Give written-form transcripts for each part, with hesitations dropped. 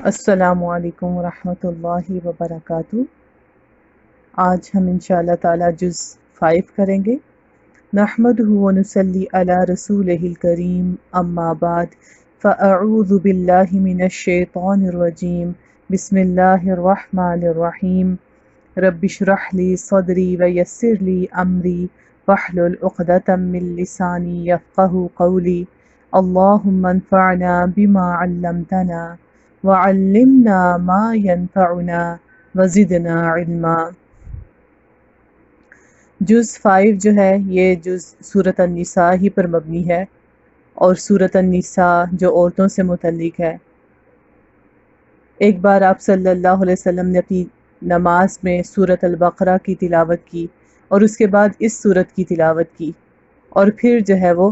السلام علیکم ورحمۃ اللہ وبرکاتہ۔ آج ہم انشاءاللہ تعالی جز 5 کریں گے۔ نحمدہ ونصلی علی رسولہ الکریم، اما بعد فاعوذ باللہ من الشیطان الرجیم، بسم اللہ الرحمن الرحیم۔ رب اشرح لی صدری ویسر لی امری واحلل عقدۃ من لسانی یفقہوا قولی۔ اللہم انفعنا بما علمتنا وعلمنا ما ينفعنا وزدنا علما۔ جز 5 جو ہے یہ جز سورۃ النساء ہی پر مبنی ہے، اور سورۃ النساء جو عورتوں سے متعلق ہے۔ ایک بار آپ صلی اللہ علیہ وسلم نے اپنی نماز میں سورۃ البقرہ کی تلاوت کی، اور اس کے بعد اس سورت کی تلاوت کی، اور پھر جو ہے وہ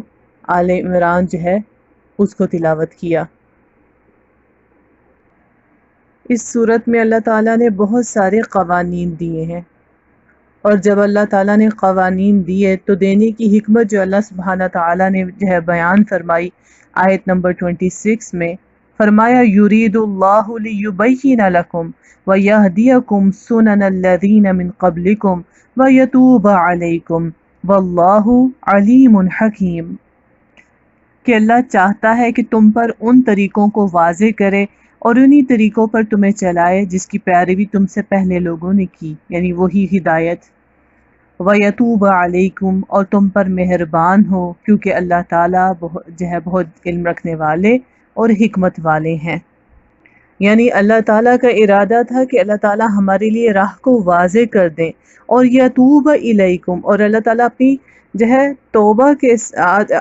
آل عمران جو ہے اس کو تلاوت کیا۔ اس صورت میں اللہ تعالیٰ نے بہت سارے قوانین دیے ہیں، اور جب اللہ تعالیٰ نے قوانین دیے تو دینے کی حکمت جو اللہ سبحانہ تعالیٰ نے جو ہے بیان فرمائی آیت نمبر 26 میں، فرمایا یرید اللہ لیبین لکم ویہدیکم سنن الذین من قبلکم ویتوب علیکم واللہ علیم حکیم، کہ اللہ چاہتا ہے کہ تم پر ان طریقوں کو واضح کرے اور انہی طریقوں پر تمہیں چلائے جس کی پیروی تم سے پہلے لوگوں نے کی، یعنی وہی ہدایت۔ وَيَتُوبَ عَلَيْكُمْ، اور تم پر مہربان ہو، کیونکہ اللہ تعالیٰ بہت علم رکھنے والے اور حکمت والے ہیں۔ یعنی اللہ تعالیٰ کا ارادہ تھا کہ اللہ تعالیٰ ہمارے لیے راہ کو واضح کر دیں، اور یتوب الیکم، اور اللہ تعالیٰ اپنی جو ہے توبہ کے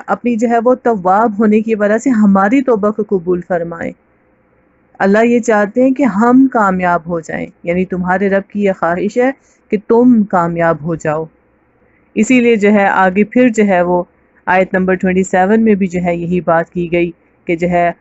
اپنی جو ہے وہ تواب ہونے کی وجہ سے ہماری توبہ کو قبول فرمائیں۔ اللہ یہ چاہتے ہیں کہ ہم کامیاب ہو جائیں، یعنی تمہارے رب کی یہ خواہش ہے کہ تم کامیاب ہو جاؤ۔ اسی لیے جو ہے آگے پھر جو ہے وہ آیت نمبر 27 میں بھی جو ہے یہی بات کی گئی کہ جو ہے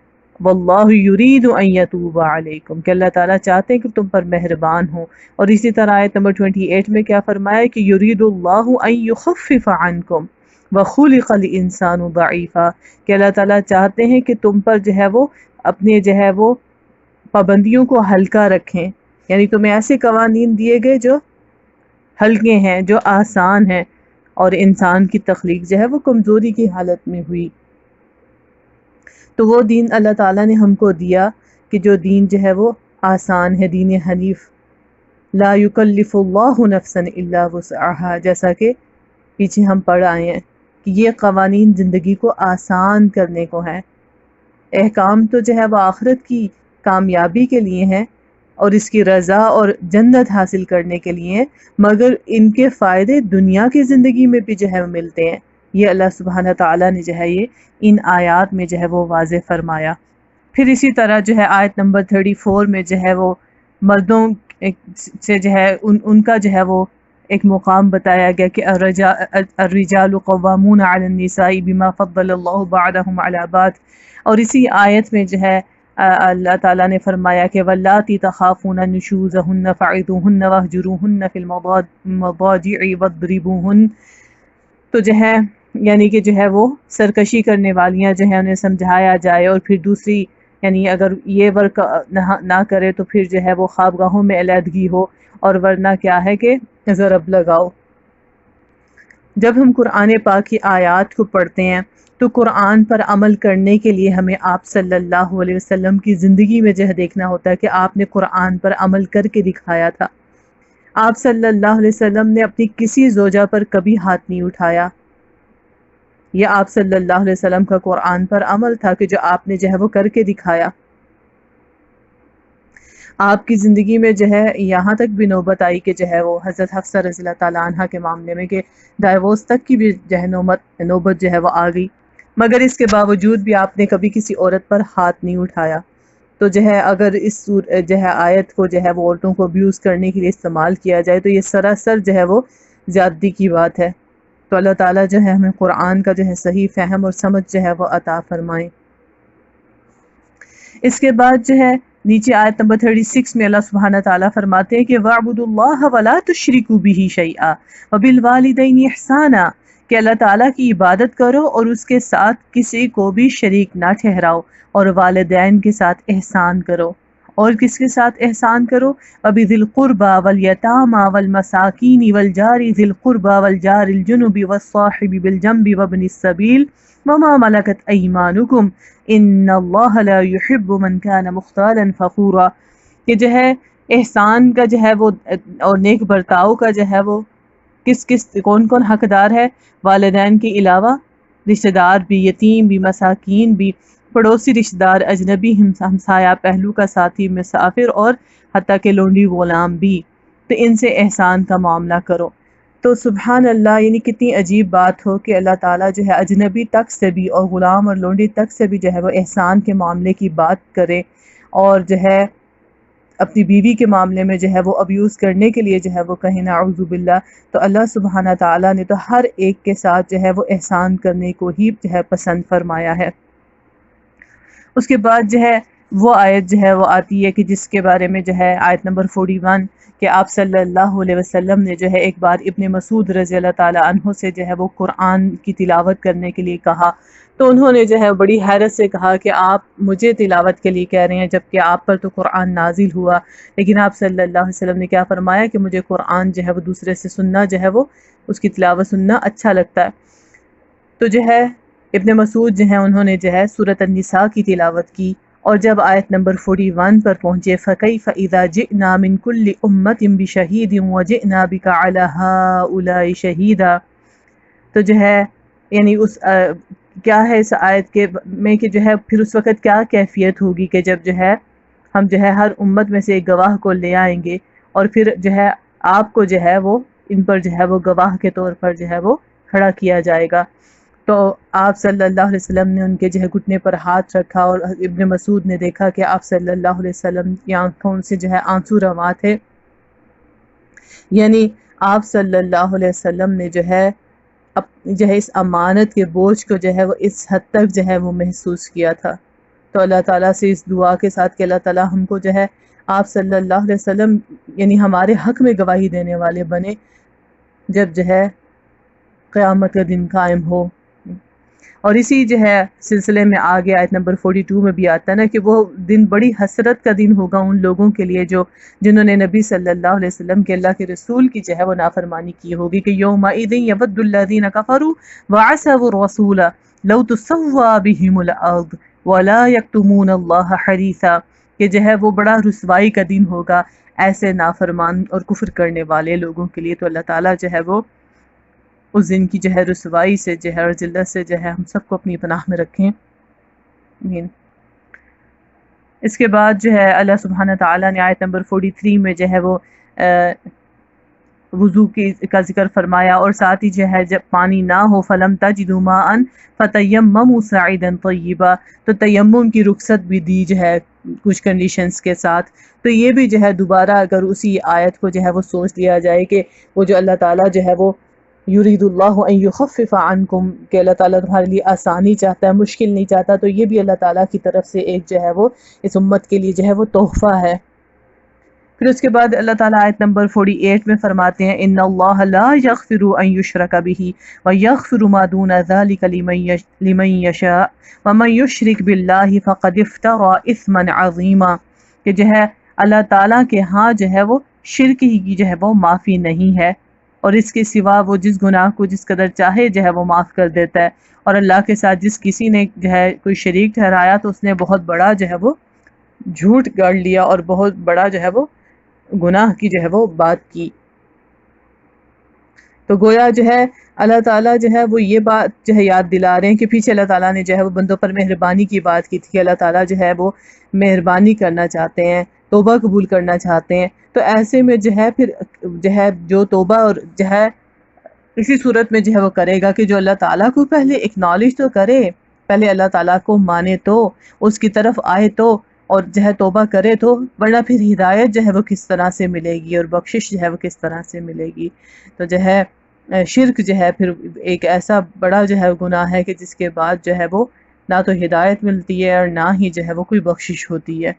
واللہ یرید ان یتوب علیکم، کہ اللہ تعالیٰ چاہتے ہیں کہ تم پر مہربان ہوں۔ اور اسی طرح آیت نمبر 28 میں کیا فرمایا کہ یرید اللہ ان یخفف عنکم وخلق الانسان ضعیفا، کہ اللہ تعالیٰ چاہتے ہیں کہ تم پر جو ہے وہ اپنے جو ہے وہ پابندیوں کو ہلکا رکھیں، یعنی تمہیں ایسے قوانین دیے گئے جو ہلکے ہیں، جو آسان ہیں، اور انسان کی تخلیق جو ہے وہ کمزوری کی حالت میں ہوئی۔ تو وہ دین اللہ تعالیٰ نے ہم کو دیا کہ جو دین جو ہے وہ آسان ہے، دین حنیف۔ لا یکلف اللہ نفسا الا وسعها، جیسا کہ پیچھے ہم پڑھ آئے ہیں کہ یہ قوانین زندگی کو آسان کرنے کو ہیں۔ احکام تو جو ہے وہ آخرت کی کامیابی کے لیے ہیں اور اس کی رضا اور جنت حاصل کرنے کے لیے ہیں، مگر ان کے فائدے دنیا کی زندگی میں بھی جو ہے ملتے ہیں۔ یہ اللہ سبحانہ تعالیٰ نے جو ہے یہ ان آیات میں جو ہے وہ واضح فرمایا۔ پھر اسی طرح جو ہے آیت نمبر 34 میں جو ہے وہ مردوں سے جو ہے ان کا جو ہے وہ ایک مقام بتایا گیا کہ الرجال قوامون علی النساء بما فضل اللہ بعضهم علی بعض، اور اسی آیت میں جو ہے اللہ تعالیٰ نے فرمایا کہ واللاتی تخافون نشوزہن فعظوہن واہجروہن فی المضاجع واضربوہن، تو جو ہے یعنی کہ جو ہے وہ سرکشی کرنے والیاں جو ہے انہیں سمجھایا جائے، اور پھر دوسری یعنی اگر یہ ورک نہ کرے تو پھر جو ہے وہ خوابگاہوں میں علیحدگی ہو، اور ورنہ کیا ہے کہ ضرب لگاؤ۔ جب ہم قرآن پاک کی آیات کو پڑھتے ہیں تو قرآن پر عمل کرنے کے لیے ہمیں آپ صلی اللہ علیہ وسلم کی زندگی میں جو ہے دیکھنا ہوتا ہے کہ آپ نے قرآن پر عمل کر کے دکھایا تھا۔ آپ صلی اللہ علیہ وسلم نے اپنی کسی زوجہ پر کبھی ہاتھ نہیں اٹھایا۔ یہ آپ صلی اللہ علیہ وسلم کا قرآن پر عمل تھا کہ جو آپ نے جو ہے وہ کر کے دکھایا۔ آپ کی زندگی میں جو ہے یہاں تک بھی نوبت آئی کہ جو ہے وہ حضرت حفصہ رضی اللہ تعالیٰ عنہ کے معاملے میں کہ ڈائیورس تک کی بھی جو ہے نوبت جو ہے وہ آ گئی، مگر اس کے باوجود بھی آپ نے کبھی کسی عورت پر ہاتھ نہیں اٹھایا۔ تو جو ہے اگر اس جو ہے آیت کو جو ہے وہ عورتوں کو ابیوز کرنے کے لیے استعمال کیا جائے تو یہ سراسر جو ہے وہ زیادتی کی بات ہے۔ تو اللہ تعالیٰ جو ہے ہمیں قرآن کا جو ہے صحیح فہم اور سمجھ جو ہے وہ عطا فرمائیں۔ اس کے بعد جو ہے نیچے آیت نمبر 36 میں اللہ سبحانہ تعالیٰ فرماتے ہیں کہ وَاعْبُدُوا اللَّهَ وَلَا تُشْرِكُوا بِهِ شَيْئًا وَبِالْوَالِدَيْنِ إِحْسَانًا، کہ اللہ تعالیٰ کی عبادت کرو اور اس کے ساتھ کسی کو بھی شریک نہ ٹھہراؤ، اور والدین کے ساتھ احسان کرو۔ اور کس کے ساتھ احسان کرو؟ وَبِذِي الْقُرْبَى وَالْيَتَامَى وَالْمَسَاكِينِ وَالْجَارِ ذِي الْقُرْبَى وَالْجَارِ الْجُنُبِ وَالصَّاحِبِ بِالْجَنبِ وَابْنِ السَّبِيلِ وَمَا مَلَكَتْ أَيْمَانُكُمْ إِنَّ اللَّهَ لَا يُحِبُّ مَنْ كَانَ مُخْتَالًا فَخُورًا۔ کہ جو ہے احسان کا جو ہے وہ اور نیک برتاؤ کا جو ہے وہ کون کون حقدار ہے؟ والدین کے علاوہ رشتہ دار بھی، یتیم بھی، مساکین بھی، پڑوسی رشتہ دار، اجنبی ہمسایہ، پہلو کا ساتھی، مسافر اور حتیٰ کہ لونڈی غلام بھی، تو ان سے احسان کا معاملہ کرو۔ تو سبحان اللہ، یعنی کتنی عجیب بات ہو کہ اللہ تعالیٰ جو ہے اجنبی تک سے بھی اور غلام اور لونڈی تک سے بھی جو ہے وہ احسان کے معاملے کی بات کرے، اور جو ہے اپنی بیوی کے معاملے میں جو ہے وہ ابیوز کرنے کے لیے جو ہے وہ کہیں نعوذ باللہ۔ تو اللہ سبحانہ تعالیٰ نے تو ہر ایک کے ساتھ جو ہے وہ احسان کرنے کو ہی جو ہے پسند فرمایا ہے۔ اس کے بعد جو ہے وہ آیت جو ہے وہ آتی ہے کہ جس کے بارے میں جو ہے آیت نمبر 41 کہ آپ صلی اللہ علیہ وسلم نے جو ہے ایک بار ابن مسعود رضی اللہ تعالیٰ عنہ سے جو ہے وہ قرآن کی تلاوت کرنے کے لیے کہا، تو انہوں نے جو ہے بڑی حیرت سے کہا کہ آپ مجھے تلاوت کے لیے کہہ رہے ہیں جبکہ آپ پر تو قرآن نازل ہوا۔ لیکن آپ صلی اللہ علیہ وسلم نے کیا فرمایا کہ مجھے قرآن جو ہے وہ دوسرے سے سننا جو ہے وہ اس کی تلاوت سننا اچھا لگتا ہے۔ تو جو ہے ابن مسعود جو ہے انہوں نے جو ہے سورۃ النساء کی تلاوت کی، اور جب آیت نمبر 41 پر پہنچے فَكَيْفَ إِذَا جِئْنَا مِن كُلِّ أُمَّةٍ بِشَهِيدٍ وَجِئْنَا بِكَ عَلَى هَؤُلَاءِ شَهِيدًا، تو جو ہے یعنی اس کیا ہے اس آیت کے میں کہ جو ہے پھر اس وقت کیا کیفیت ہوگی کہ جب جو ہے ہم جو ہے ہر امت میں سے ایک گواہ کو لے آئیں گے، اور پھر جو ہے آپ کو جو ہے وہ ان پر جو ہے وہ گواہ کے طور پر جو ہے وہ کھڑا کیا جائے گا۔ تو آپ صلی اللہ علیہ وسلم نے ان کے جو ہے گھٹنے پر ہاتھ رکھا، اور ابن مسعود نے دیکھا کہ آپ صلی اللہ علیہ وسلم کی آنکھوں سے جو ہے آنسو رواں تھے، یعنی آپ صلی اللہ علیہ وسلم نے جو ہے جو ہے اس امانت کے بوجھ کو جو ہے وہ اس حد تک جو ہے وہ محسوس کیا تھا۔ تو اللہ تعالیٰ سے اس دعا کے ساتھ کہ اللہ تعالیٰ ہم کو جو ہے آپ صلی اللہ علیہ وسلم یعنی ہمارے حق میں گواہی دینے والے بنے جب جو ہے قیامت کا دن قائم ہو۔ اور اسی جو ہے سلسلے میں آگے آیت نمبر 42 میں بھی آتا ہے نا کہ وہ دن بڑی حسرت کا دن ہوگا ان لوگوں کے لیے جنہوں نے نبی صلی اللہ علیہ وسلم کے اللہ کے رسول کی جو ہے وہ نافرمانی کی ہوگی، کہ یومئذ یود الذین کفروا وعصوا الرسول لو تسوی بہم الارض ولا یکتمون اللہ حدیثا، کہ جو ہے وہ بڑا رسوائی کا دن ہوگا ایسے نافرمان اور کفر کرنے والے لوگوں کے لیے۔ تو اللہ تعالیٰ جو ہے وہ اس دن کی جو ہے رسوائی سے جو ہے اور ذلت سے جو ہے ہم سب کو اپنی پناہ میں رکھیں، آمین۔ اس کے بعد جو ہے اللہ سبحانہ تعالیٰ نے آیت نمبر 43 میں جو ہے وہ وضو کا ذکر فرمایا، اور ساتھ ہی جو ہے جب پانی نہ ہو فَلَمْ تَجِدُوا مَاءً فَتَيَمَّمُوا صَعِيدًا طَيِّبًا، تو تیمم کی رخصت بھی دی جو ہے کچھ کنڈیشنز کے ساتھ۔ تو یہ بھی جو ہے دوبارہ اگر اسی آیت کو جو ہے وہ سوچ لیا جائے کہ وہ جو اللہ تعالیٰ جو ہے وہ یرید اللہ ان یخفف عنکم، کہ اللہ تعالیٰ تمہارے لیے آسانی چاہتا ہے، مشکل نہیں چاہتا، تو یہ بھی اللہ تعالیٰ کی طرف سے ایک جو ہے وہ اس امت کے لیے جو ہے وہ تحفہ ہے۔ پھر اس کے بعد اللہ تعالیٰ آیت نمبر 48 میں فرماتے ہیں ان اللہ لا یغفر ان یشرک بہ ویغفر ما دون ذلک لمن یشاء ومن یشرک باللہ فقد افترى اثما عظیما، کہ جو ہے اللہ تعالیٰ کے ہاں جو ہے وہ شرک ہی کی جو ہے وہ معافی نہیں ہے، اور اس کے سوا وہ جس گناہ کو جس قدر چاہے جو ہے وہ معاف کر دیتا ہے، اور اللہ کے ساتھ جس کسی نے جو ہے کوئی شریک ٹھہرایا تو اس نے بہت بڑا جو ہے وہ جھوٹ گڑ لیا اور بہت بڑا جو ہے وہ گناہ کی جو ہے وہ بات کی۔ تو گویا جو ہے اللہ تعالیٰ جو ہے وہ یہ بات جو ہے یاد دلا رہے ہیں کہ پیچھے اللہ تعالیٰ نے جو ہے وہ بندوں پر مہربانی کی بات کی تھی کہ اللہ تعالیٰ جو ہے وہ مہربانی کرنا چاہتے ہیں، توبہ قبول کرنا چاہتے ہیں۔ تو ایسے میں جو ہے پھر جو ہے جو توبہ اور جو ہے اسی صورت میں جو ہے وہ کرے گا کہ جو اللہ تعالیٰ کو پہلے اکنالج تو کرے، پہلے اللہ تعالیٰ کو مانے تو اس کی طرف آئے تو، اور جو ہے توبہ کرے تو، ورنہ پھر ہدایت جو ہے وہ کس طرح سے ملے گی اور بخشش جو ہے وہ کس طرح سے ملے گی۔ تو جو ہے شرک جو ہے پھر ایک ایسا بڑا جو ہے گناہ ہے کہ جس کے بعد جو ہے وہ نہ تو ہدایت ملتی ہے اور نہ ہی جو ہے وہ کوئی بخشش ہوتی ہے۔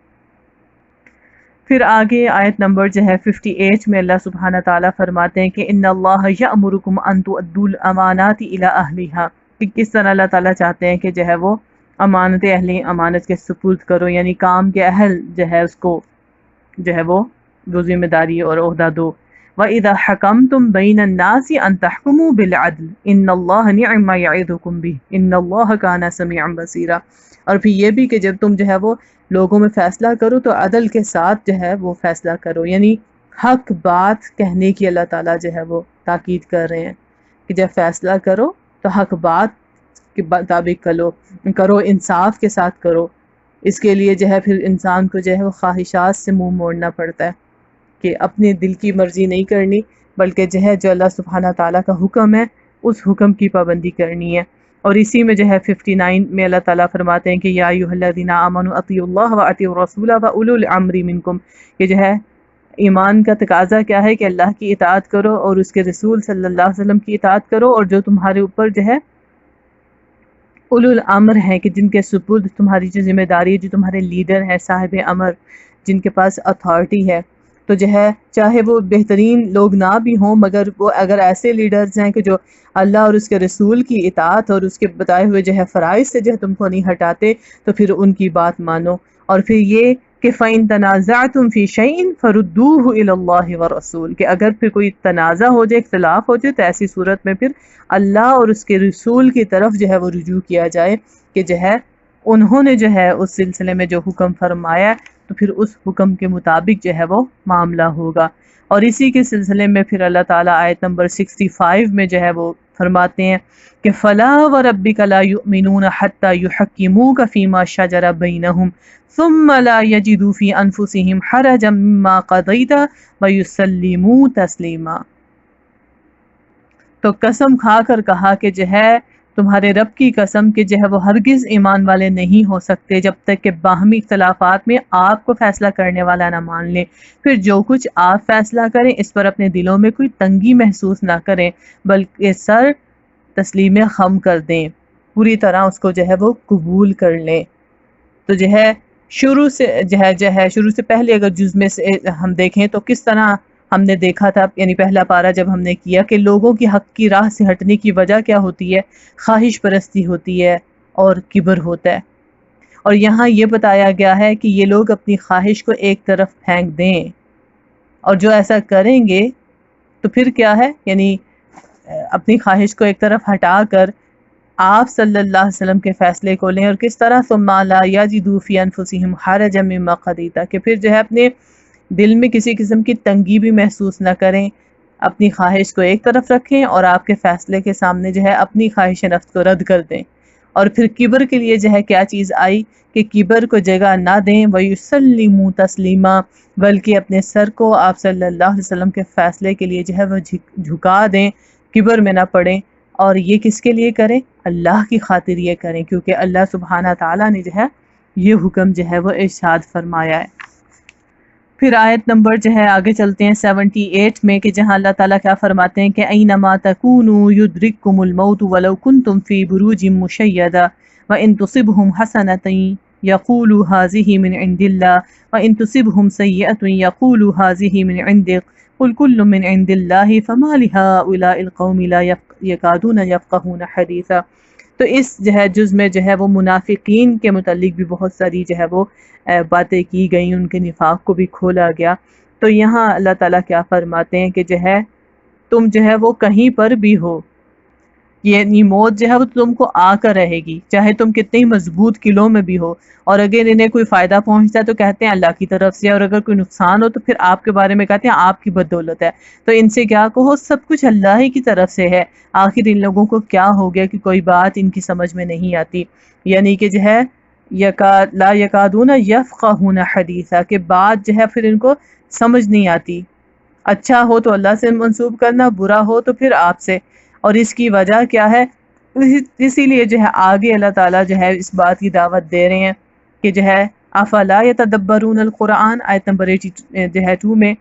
پھر آگے آیت نمبر جو ہے 58 میں اللہ سبحانہ تعالیٰ فرماتے ہیں کہ ان اللہ یأمرکم ان تؤدوا الامانات الی اہلھا، کہ کس طرح اللہ تعالیٰ چاہتے ہیں کہ جو ہے وہ امانت اہل امانت کے سپرد کرو، یعنی کام کے اہل جو ہے اس کو جو ہے وہ ذمہ داری اور عہدہ دو۔ وَإِذَا حَكَمْتُمْ بَيْنَ النَّاسِ أَن تَحْكُمُوا بِالْعَدْلِ إِنَّ اللَّهَ نِعِمَّ مَا يَعِظُكُم بِهِ إِنَّ اللَّهَ كَانَ سَمِيعًا بَصِيرًا۔ اور پھر یہ بھی کہ جب تم جو ہے وہ لوگوں میں فیصلہ کرو تو عدل کے ساتھ جو ہے وہ فیصلہ کرو، یعنی حق بات کہنے کی اللہ تعالیٰ جو ہے وہ تاکید کر رہے ہیں کہ جب فیصلہ کرو تو حق بات کے مطابق کرو، انصاف کے ساتھ کرو۔ اس کے لیے جو ہے پھر انسان کو جو ہے وہ خواہشات سے منہ موڑنا پڑتا ہے کہ اپنے دل کی مرضی نہیں کرنی، بلکہ جو اللہ سبحانہ تعالیٰ کا حکم ہے اس حکم کی پابندی کرنی ہے۔ اور اسی میں جو ہے 59 میں اللہ تعالیٰ فرماتے ہیں کہ یا ایھا الذین آمنوا اطیعوا اللہ واطیعوا الرسول واولی الامر منکم، کہ جو ہے ایمان کا تقاضا کیا ہے کہ اللہ کی اطاعت کرو اور اس کے رسول صلی اللہ علیہ وسلم کی اطاعت کرو، اور جو تمہارے اوپر جو ہے اولو الامر ہیں کہ جن کے سپرد تمہاری جو ذمہ داری ہے، جو تمہارے لیڈر ہیں، صاحب امر، جن کے پاس اتھارٹی ہے، تو جو ہے چاہے وہ بہترین لوگ نہ بھی ہوں، مگر وہ اگر ایسے لیڈرز ہیں کہ جو اللہ اور اس کے رسول کی اطاعت اور اس کے بتائے ہوئے جو ہے فرائض سے جو ہے تم کو نہیں ہٹاتے، تو پھر ان کی بات مانو۔ اور پھر یہ کہ فَإِن تَنَازَعْتُمْ فِي شَيْءٍ فَرُدُّوهُ إِلَى اللَّهِ وَالرَّسُولِ، کہ اگر پھر کوئی تنازع ہو جائے، اختلاف ہو جائے، تو ایسی صورت میں پھر اللہ اور اس کے رسول کی طرف جو ہے وہ رجوع کیا جائے کہ جو ہے انہوں نے جو ہے اس سلسلے میں جو حکم فرمایا تو پھر اس حکم کے مطابق جو ہے وہ معاملہ ہوگا۔ اور اسی کے سلسلے میں پھر اللہ تعالیٰ آیت نمبر 65 میں جو ہے وہ فرماتے ہیں کہ فَلَا وَرَبِّكَ لَا يُؤْمِنُونَ حَتَّى يُحَكِّمُوكَ فِي مَا شَجَرَ بَيْنَهُمْ ثُمَّ لَا يَجِدُوا فِي أَنفُسِهِمْ حَرَجًا مِّمَّا قَضَيْتَ وَيُسَلِّمُوا تَسْلِيمًا۔ تو قسم کھا کر کہا کہ جو ہے تمہارے رب کی قسم کہ جو ہے وہ ہرگز ایمان والے نہیں ہو سکتے جب تک کہ باہمی اختلافات میں آپ کو فیصلہ کرنے والا نہ مان لیں، پھر جو کچھ آپ فیصلہ کریں اس پر اپنے دلوں میں کوئی تنگی محسوس نہ کریں، بلکہ سر تسلیم خم کر دیں، پوری طرح اس کو جو ہے وہ قبول کر لیں۔ تو جو ہے شروع سے پہلے اگر جز میں سے ہم دیکھیں تو کس طرح ہم نے دیکھا تھا، یعنی پہلا پارہ جب ہم نے کیا کہ لوگوں کی حق کی راہ سے ہٹنے کی وجہ کیا ہوتی ہے، خواہش پرستی ہوتی ہے اور کبر ہوتا ہے۔ اور یہاں یہ بتایا گیا ہے کہ یہ لوگ اپنی خواہش کو ایک طرف پھینک دیں، اور جو ایسا کریں گے تو پھر کیا ہے، یعنی اپنی خواہش کو ایک طرف ہٹا کر آپ صلی اللہ علیہ وسلم کے فیصلے کو لیں، اور کس طرح ثم لا یجدوا فی انفسہم حرجا مما قضیت، کہ پھر جو ہے اپنے دل میں کسی قسم کی تنگی بھی محسوس نہ کریں، اپنی خواہش کو ایک طرف رکھیں اور آپ کے فیصلے کے سامنے جو ہے اپنی خواہش نفس کو رد کر دیں۔ اور پھر کبر کے لیے جو ہے کیا چیز آئی کہ کبر کو جگہ نہ دیں، وَيُسَلِّمُوا تَسْلِيمًا، بلکہ اپنے سر کو آپ صلی اللہ علیہ وسلم کے فیصلے کے لیے جو ہے وہ جھکا دیں، کبر میں نہ پڑیں۔ اور یہ کس کے لیے کریں؟ اللہ کی خاطر یہ کریں، کیونکہ اللہ سبحانہ تعالیٰ نے جو ہے یہ حکم جو ہے وہ ارشاد فرمایا ہے۔ پھر آیت نمبر جو ہے آگے چلتے ہیں 78 میں کہ جہاں اللہ تعالیٰ کیا فرماتے ہیں کہ اینما تکونوا یدرککم الموت ولو کنتم فی بروج مشیدہ وان تصبہم حسنۃ یقولوا ھذہ من عند اللہ وان تصبہم سیئۃ یقولوا ھذہ من عندک قل کل من عند اللہ فما لہؤلاء القوم لا یکادون یفقہون حدیثا۔ تو اس جو ہے جز میں جو ہے وہ منافقین کے متعلق بھی بہت ساری جو ہے وہ باتیں کی گئیں، ان کے نفاق کو بھی کھولا گیا۔ تو یہاں اللہ تعالیٰ کیا فرماتے ہیں کہ جو ہے تم جو ہے وہ کہیں پر بھی ہو، یعنی موت جو ہے وہ تم کو آ کر رہے گی، چاہے تم کتنے مضبوط قلعوں میں بھی ہو، اور اگر انہیں کوئی فائدہ پہنچتا ہے تو کہتے ہیں اللہ کی طرف سے، اور اگر کوئی نقصان ہو تو پھر آپ کے بارے میں کہتے ہیں آپ کی بدولت ہے۔ تو ان سے کیا کہو، سب کچھ اللہ ہی کی طرف سے ہے، آخر ان لوگوں کو کیا ہو گیا کہ کوئی بات ان کی سمجھ میں نہیں آتی، یعنی کہ جو ہے لا یکادون یفقہون حدیثا، کہ بات جو ہے پھر ان کو سمجھ نہیں آتی، اچھا ہو تو اللہ سے منسوب کرنا، برا ہو تو پھر آپ سے۔ اور اس کی وجہ کیا ہے، اسی لیے جو ہے آگے اللہ تعالیٰ جو ہے اس بات کی دعوت دے رہے ہیں کہ جو ہے افلا یتدبرون القرآن، آیت نمبر 2 میں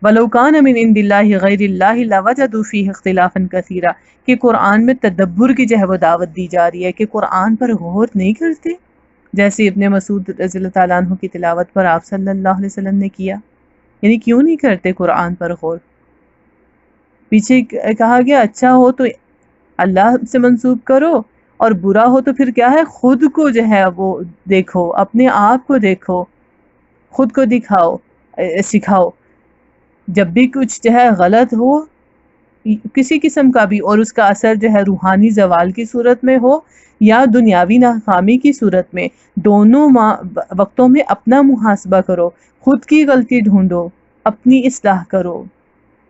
وَلَوْ كَانَ مِنْ عِنْدِ اللَّهِ غَيْرِ اللَّهِ لَوَجَدُوا فِيهِ اخْتِلَافًا كَثِيرًا، کہ قرآن میں تدبر کی جو ہے وہ دعوت دی جا رہی ہے کہ قرآن پر غور نہیں کرتے، جیسے ابن مسعود رضی اللہ تعالیٰ عنہ کی تلاوت پر آپ صلی اللہ علیہ وسلم نے کیا، یعنی کیوں نہیں کرتے قرآن پر غور؟ پیچھے کہا گیا اچھا ہو تو اللہ سے منسوب کرو، اور برا ہو تو پھر کیا ہے، خود کو جو ہے وہ دیکھو، اپنے آپ کو دیکھو، خود کو دکھاؤ، سکھاؤ. جب بھی کچھ جو ہے غلط ہو کسی قسم کا بھی، اور اس کا اثر جو ہے روحانی زوال کی صورت میں ہو یا دنیاوی ناکامی کی صورت میں، دونوں وقتوں میں اپنا محاسبہ کرو، خود کی غلطی ڈھونڈو، اپنی اصلاح کرو.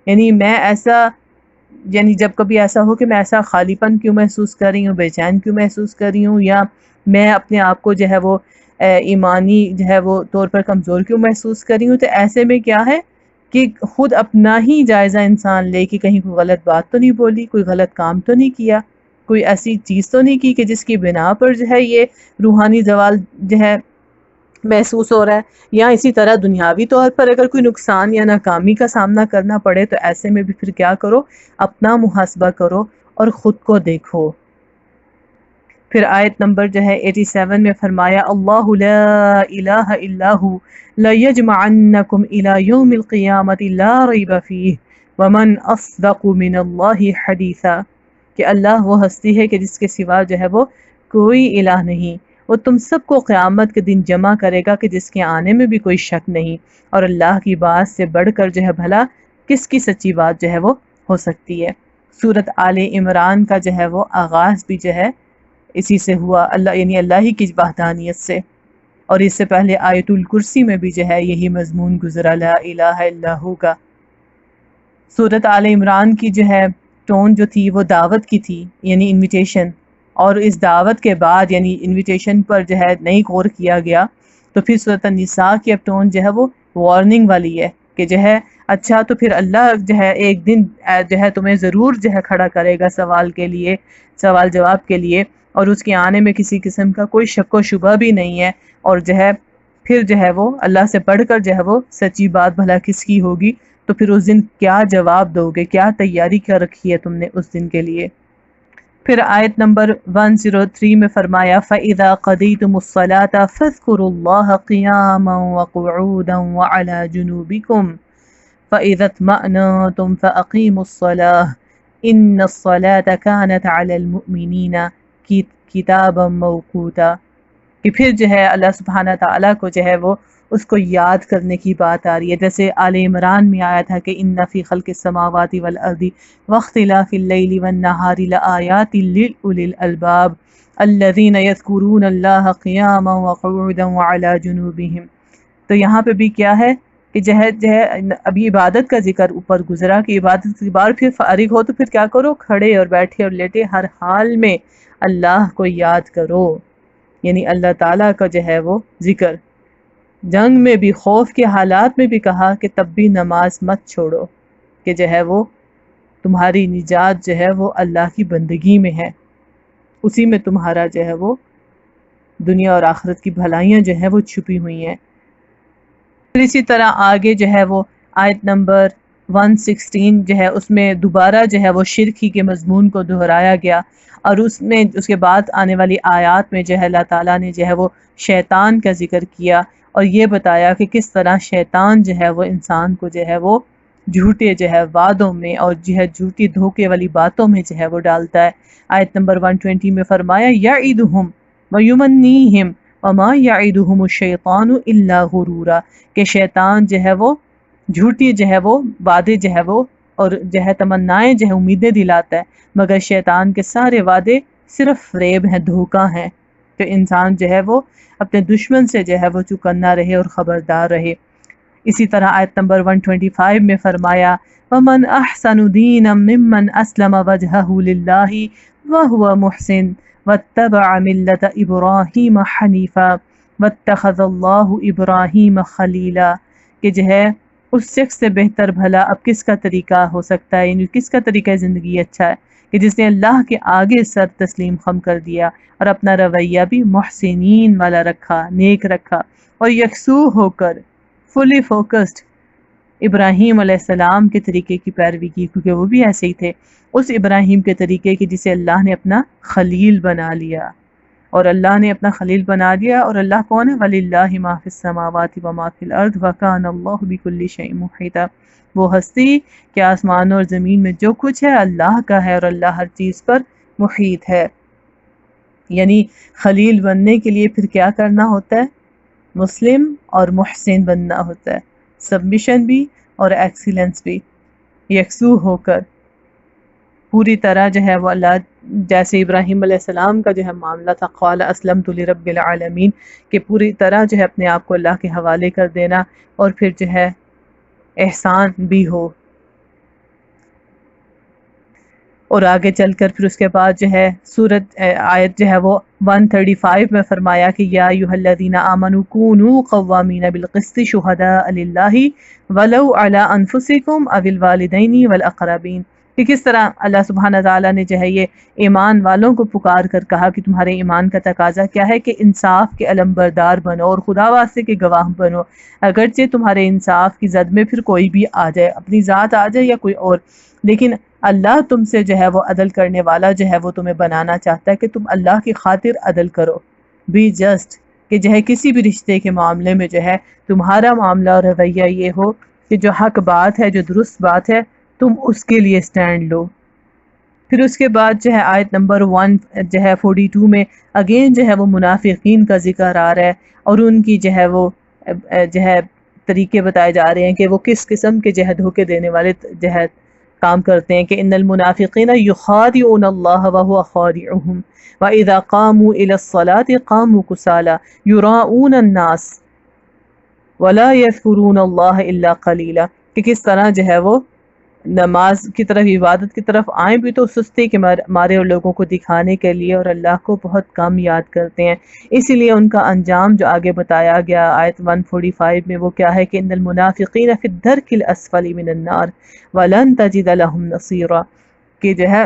یعنی جب کبھی ایسا ہو کہ میں ایسا خالی پن کیوں محسوس کر رہی ہوں، بے چین کیوں محسوس کر رہی ہوں، یا میں اپنے آپ کو جو ہے وہ ایمانی جو ہے وہ طور پر کمزور کیوں محسوس کر رہی ہوں، تو ایسے میں کیا ہے کہ خود اپنا ہی جائزہ انسان لے کہ کہیں کوئی غلط بات تو نہیں بولی، کوئی غلط کام تو نہیں کیا، کوئی ایسی چیز تو نہیں کی کہ جس کی بنا پر جو ہے یہ روحانی زوال جو ہے محسوس ہو رہا ہے. یا اسی طرح دنیاوی طور پر اگر کوئی نقصان یا ناکامی کا سامنا کرنا پڑے تو ایسے میں بھی پھر کیا کرو، اپنا محاسبہ کرو اور خود کو دیکھو. پھر آیت نمبر جو ہے 87 میں فرمایا، اللہ لا الہ الا ہو لیجمعنکم الی یوم القیامت لا ریب فیہ ومن اصدق من اللہ حدیثا، کہ اللہ وہ ہستی ہے کہ جس کے سوا جو ہے وہ کوئی الہ نہیں، وہ تم سب کو قیامت کے دن جمع کرے گا کہ جس کے آنے میں بھی کوئی شک نہیں، اور اللہ کی بات سے بڑھ کر جو ہے بھلا کس کی سچی بات جو ہے وہ ہو سکتی ہے. سورت آل عمران کا جو ہے وہ آغاز بھی جو ہے اسی سے ہوا، اللہ یعنی اللہ ہی کی وحدانیت سے، اور اس سے پہلے آیت الکرسی میں بھی جو ہے یہی مضمون گزرا، لا الہ الا ہو کا. سورت آل عمران کی جو ہے ٹون جو تھی وہ دعوت کی تھی، یعنی انویٹیشن، اور اس دعوت کے بعد یعنی انویٹیشن پر جو ہے نہیں غور کیا گیا تو پھر سورت النساء کی اب ٹون جو ہے وہ وارننگ والی ہے کہ جو ہے اچھا تو پھر اللہ جو ہے ایک دن جو ہے تمہیں ضرور جو ہے کھڑا کرے گا سوال کے لیے، سوال جواب کے لیے، اور اس کے آنے میں کسی قسم کا کوئی شک و شبہ بھی نہیں ہے. اور جو ہے پھر جو ہے وہ اللہ سے پڑھ کر جو ہے وہ سچی بات بھلا کس کی ہوگی، تو پھر اس دن کیا جواب دو گے، کیا تیاری کیا رکھی ہے تم نے اس دن کے لیے. پھر آیت نمبر 103 میں فرمایا، فَإِذَا قَضَيْتُمُ الصَّلَاةَ فَاذْكُرُوا اللَّهَ قِيَامًا وَقُعُودًا وَعَلَى جُنُوبِكُمْ فَإِذَا اطْمَأْنَنْتُمْ فَأَقِيمُوا الصَّلَاةَ إِنَّ الصَّلَاةَ كَانَتْ عَلَى الْمُؤْمِنِينَ كِتَابًا مَوْقُوتًا، کہ پھر جو ہے اللہ سبحانہ تعالیٰ کو جو ہے وہ اس کو یاد کرنے کی بات آ رہی ہے. جیسے آل عمران میں آیا تھا کہ ان فی خلق السماوات والارض واختلاف اللیل والنہار لآیات لأولی الالباب الذین یذکرون اللہ قیاما وقعودا وعلی جنوبہم. تو یہاں پہ بھی کیا ہے کہ جو ہے ابھی عبادت کا ذکر اوپر گزرا کہ عبادت کے بعد پھر فارغ ہو تو پھر کیا کرو، کھڑے اور بیٹھے اور لیٹے ہر حال میں اللہ کو یاد کرو، یعنی اللہ تعالیٰ کا جو ہے وہ ذکر. جنگ میں بھی، خوف کے حالات میں بھی کہا کہ تب بھی نماز مت چھوڑو، کہ جو ہے وہ تمہاری نجات جو ہے وہ اللہ کی بندگی میں ہے، اسی میں تمہارا جو ہے وہ دنیا اور آخرت کی بھلائیاں جو ہیں وہ چھپی ہوئی ہیں. پھر اسی طرح آگے جو ہے وہ آیت نمبر 116 جو ہے اس میں دوبارہ جو ہے وہ شرک ہی کے مضمون کو دہرایا گیا، اور اس کے بعد آنے والی آیات میں جو ہے اللہ تعالیٰ نے جو ہے وہ شیطان کا ذکر کیا اور یہ بتایا کہ کس طرح شیطان جو ہے وہ انسان کو جو ہے وہ جھوٹے جو ہے وعدوں میں اور جو ہے جھوٹی دھوکے والی باتوں میں جو ہے وہ ڈالتا ہے. آیت نمبر 120 میں فرمایا، یعدہم ویمنیہم وما یعدہم الشیطان الا غرورا، کہ شیطان جو ہے وہ جھوٹی جو ہے وہ وعدے جو ہے وہ اور جو ہے تمنائیں جو ہے امیدیں دلاتا ہے، مگر شیطان کے سارے وعدے صرف فریب ہیں، دھوکہ ہیں. تو انسان جو ہے وہ اپنے دشمن سے جو ہے وہ چوکنا رہے اور خبردار رہے. اسی طرح آیت نمبر 125 میں فرمایا، وَمَنْ أَحْسَنُ دِينًا مِّمَّنْ أَسْلَمَ وَجْهَهُ لِلَّهِ وَهُوَ مُحْسِنٌ وَاتَّبَعَ مِلَّةَ إِبْرَاهِيمَ حَنِيفًا وَاتَّخَذَ اللَّهُ إِبْرَاهِيمَ خَلِيلًا، کہ جو ہے اس شخص سے بہتر بھلا اب کس کا طریقہ ہو سکتا ہے، یعنی کس کا طریقہ زندگی اچھا ہے کہ جس نے اللہ کے آگے سر تسلیم خم کر دیا اور اپنا رویہ بھی محسنین والا رکھا، نیک رکھا، اور یکسو ہو کر فلی فوکسڈ ابراہیم علیہ السلام کے طریقے کی پیروی کی، کیونکہ وہ بھی ایسے ہی تھے، اس ابراہیم کے طریقے کی جسے اللہ نے اپنا خلیل بنا لیا. اور اللہ نے اپنا خلیل بنا دیا، اور اللہ کون ہے؟ وَلِلَّهِ مَا فِي السَّمَاوَاتِ وَمَا فِي الْأَرْضِ وَكَانَ اللَّهُ بِكُلِّ شَيْءٍ مُحِيطًا. وہ ہستی کہ آسمان اور زمین میں جو کچھ ہے اللہ کا ہے، اور اللہ ہر چیز پر محیط ہے. یعنی خلیل بننے کے لیے پھر کیا کرنا ہوتا ہے؟ مسلم اور محسن بننا ہوتا ہے، سبمیشن بھی اور ایکسیلنس بھی، یکسو ہو کر پوری طرح جو ہے وہ اللہ، جیسے ابراہیم علیہ السلام کا جو ہے معاملہ تھا، قال اسلمت لرب العالمین، کہ پوری طرح جو ہے اپنے آپ کو اللہ کے حوالے کر دینا، اور پھر جو ہے احسان بھی ہو۔ اور آگے چل کر پھر اس کے بعد جو ہے سورت آیت جو ہے وہ 135 میں فرمایا کہ یا ایھا الذین آمنوا کونوا قوامین بالقسط شہداء للہ ولو علی انفسکم او الوالدین والاقربین، کہ کس طرح اللہ سبحانہ تعالیٰ نے جو ہے یہ ایمان والوں کو پکار کر کہا کہ تمہارے ایمان کا تقاضا کیا ہے کہ انصاف کے علمبردار بنو اور خدا واسطے کے گواہ بنو، اگرچہ تمہارے انصاف کی زد میں پھر کوئی بھی آ جائے، اپنی ذات آ جائے یا کوئی اور، لیکن اللہ تم سے جو ہے وہ عدل کرنے والا جو ہے وہ تمہیں بنانا چاہتا ہے کہ تم اللہ کی خاطر عدل کرو، بی جسٹ، کہ جو ہے کسی بھی رشتے کے معاملے میں جو ہے تمہارا معاملہ اور رویہ یہ ہو کہ جو حق بات ہے، جو درست بات ہے، تم اس کے لیے سٹینڈ لو۔ پھر اس کے بعد جو ہے آیت نمبر 1 جو ہے 42 میں اگین جو ہے وہ منافقین کا ذکر آ رہا ہے، اور ان کی جو ہے وہ جو ہے طریقے بتائے جا رہے ہیں کہ وہ کس قسم کے جو ہے دھوکے دینے والے جو ہے کام کرتے ہیں، کہ ان المنافقین یخادعون اللہ وهو خادعهم واذا قاموا الى الصلاة قاموا كسالى یراؤون الناس ولا یذکرون اللہ الا قلیلا، کہ کس طرح جو ہے وہ نماز کی طرف، عبادت کی طرف آئیں بھی تو سستی کے مارے اور لوگوں کو دکھانے کے لیے، اور اللہ کو بہت کم یاد کرتے ہیں۔ اسی لیے ان کا انجام جو آگے بتایا گیا آیت 145 میں وہ کیا ہے کہ ان المنافقین فی الدرک الاسفل من النار ولن تجد لهم نصیرا، کہ جو ہے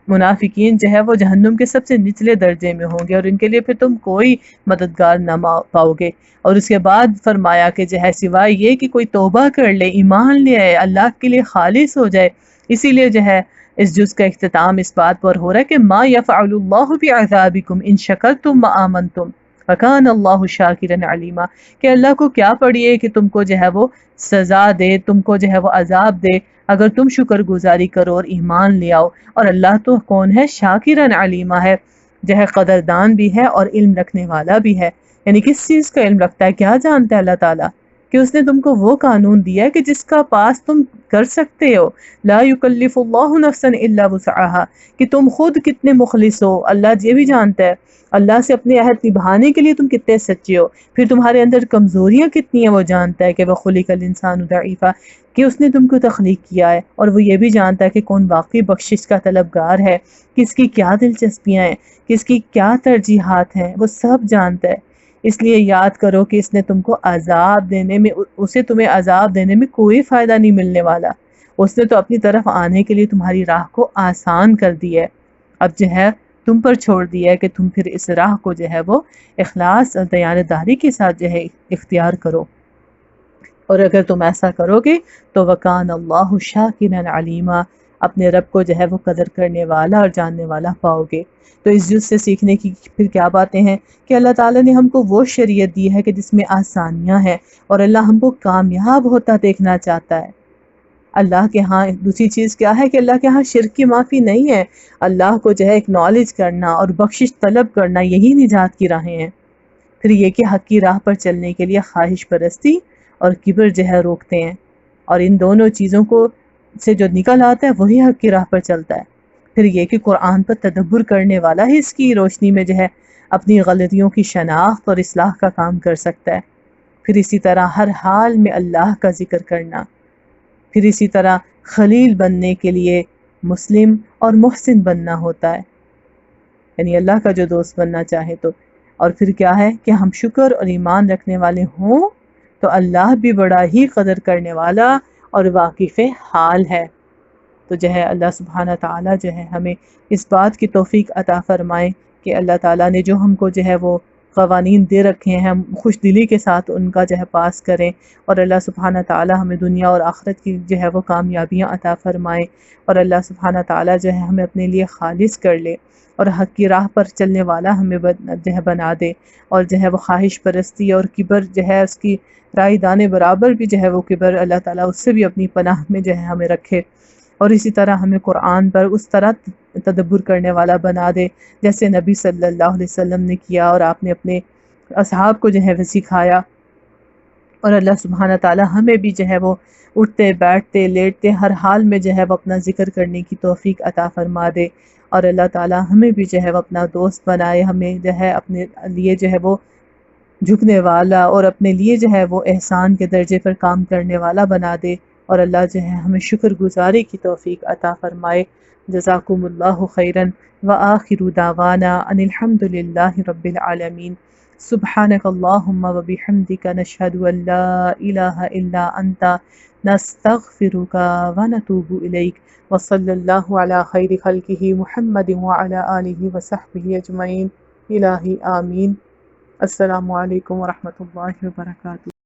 منافقین جو ہے وہ جہنم کے سب سے نچلے درجے میں ہوں گے، اور ان کے لیے پھر تم کوئی مددگار نہ پاؤ گے۔ اور اس کے بعد فرمایا کہ جو ہے سوائے یہ کہ کوئی توبہ کر لے، ایمان لے آئے، اللہ کے لیے خالص ہو جائے۔ اسی لیے جو ہے اس جز کا اختتام اس بات پر ہو رہا ہے کہ ما یفعل اللہ بعذابکم ان شکرتم وآمنتم وکان اللہ شاکرا علیما، کہ اللہ کو کیا پڑی ہے کہ تم کو جو ہے وہ سزا دے، تم کو جو ہے وہ عذاب دے، اگر تم شکر گزاری کرو اور ایمان لے آؤ، اور اللہ تو کون ہے؟ شاکرن علیما ہے، جو ہے قدردان بھی ہے اور علم رکھنے والا بھی ہے۔ یعنی کس چیز کا علم رکھتا ہے؟ کیا جانتا ہے اللہ تعالیٰ؟ کہ اس نے تم کو وہ قانون دیا ہے کہ جس کا پاس تم کر سکتے ہو، لا یکلف اللہ نفسا الا وسعها، کہ تم خود کتنے مخلص ہو اللہ یہ بھی جانتا ہے، اللہ سے اپنے عہد نبھانے کے لیے تم کتنے سچے ہو، پھر تمہارے اندر کمزوریاں کتنی ہیں وہ جانتا ہے، کہ وہ خلق الانسان ضعیفا، کہ اس نے تم کو تخلیق کیا ہے، اور وہ یہ بھی جانتا ہے کہ کون واقعی بخشش کا طلبگار ہے، کس کی کیا دلچسپیاں ہیں، کس کی کیا ترجیحات ہیں، وہ سب جانتا ہے۔ اس لیے یاد کرو کہ اس نے تم کو عذاب دینے میں، اسے تمہیں عذاب دینے میں کوئی فائدہ نہیں ملنے والا، اس نے تو اپنی طرف آنے کے لیے تمہاری راہ کو آسان کر دی ہے، اب جو ہے تم پر چھوڑ دیا ہے کہ تم پھر اس راہ کو جو ہے وہ اخلاص اور دیانتداری کے ساتھ جو ہے اختیار کرو، اور اگر تم ایسا کرو گے تو وکان اللہ شاکرا علیما، اپنے رب کو جو ہے وہ قدر کرنے والا اور جاننے والا پاؤ گے۔ تو اس جز سے سیکھنے کی پھر کیا باتیں ہیں کہ اللہ تعالیٰ نے ہم کو وہ شریعت دی ہے کہ جس میں آسانیاں ہیں، اور اللہ ہم کو کامیاب ہوتا دیکھنا چاہتا ہے۔ اللہ کے ہاں دوسری چیز کیا ہے کہ اللہ کے ہاں شرک کی معافی نہیں ہے، اللہ کو جو ہے اکنالج کرنا اور بخشش طلب کرنا، یہی نجات کی راہیں ہیں۔ پھر یہ کہ حق کی راہ پر چلنے کے لیے خواہش پرستی اور کبر جو ہے روکتے ہیں، اور ان دونوں چیزوں کو سے جو نکل آتا ہے وہی حق کی راہ پر چلتا ہے۔ پھر یہ کہ قرآن پر تدبر کرنے والا ہی اس کی روشنی میں جو ہے اپنی غلطیوں کی شناخت اور اصلاح کا کام کر سکتا ہے۔ پھر اسی طرح ہر حال میں اللہ کا ذکر کرنا، پھر اسی طرح خلیل بننے کے لیے مسلم اور محسن بننا ہوتا ہے، یعنی اللہ کا جو دوست بننا چاہے تو، اور پھر کیا ہے کہ ہم شکر اور ایمان رکھنے والے ہوں تو اللہ بھی بڑا ہی قدر کرنے والا اور واقف حال ہے۔ تو جو ہے اللہ سبحانہ تعالیٰ جو ہے ہمیں اس بات کی توفیق عطا فرمائے کہ اللہ تعالیٰ نے جو ہم کو جو ہے وہ قوانین دے رکھے ہیں ہم خوش دلی کے ساتھ ان کا جو ہے پاس کریں، اور اللہ سبحانہ تعالیٰ ہمیں دنیا اور آخرت کی جو ہے وہ کامیابیاں عطا فرمائے، اور اللہ سبحانہ تعالیٰ جو ہے ہمیں اپنے لیے خالص کر لے، اور حق کی راہ پر چلنے والا ہمیں جو ہے بنا دے، اور جو ہے وہ خواہش پرستی اور کبر جو ہے اس کی رائے دانے برابر بھی جو ہے وہ کبر اللہ تعالیٰ اس سے بھی اپنی پناہ میں جو ہے ہمیں رکھے، اور اسی طرح ہمیں قرآن پر اس طرح تدبر کرنے والا بنا دے جیسے نبی صلی اللہ علیہ وسلم نے کیا اور آپ نے اپنے اصحاب کو جو ہے وہ سکھایا۔ اور اللہ سبحانہ تعالی ہمیں بھی جو ہے وہ اٹھتے بیٹھتے لیٹتے ہر حال میں جو ہے وہ اپنا ذکر کرنے کی توفیق عطا فرما دے، اور اللہ تعالی ہمیں بھی جو ہے وہ اپنا دوست بنائے، ہمیں جو ہے اپنے لیے جو ہے وہ جھکنے والا اور اپنے لیے جو ہے وہ احسان کے درجے پر کام کرنے والا بنا دے، اور اللہ جو ہے ہمیں شکر گزاری کی توفیق عطا فرمائے۔ جزاکم اللہ خیرا وآخر دعوانا ان الحمد للہ رب العالمین۔ سبحانک اللہم وبحمدک نشہد ان لا الہ الا انت نستغفرک ونتوب الیک، وصلی اللہ علی خیر خلقہ محمد وعلی آلہ وصحبہ اجمعین۔ الہی آمین۔ السلام علیکم ورحمۃ اللہ وبرکاتہ۔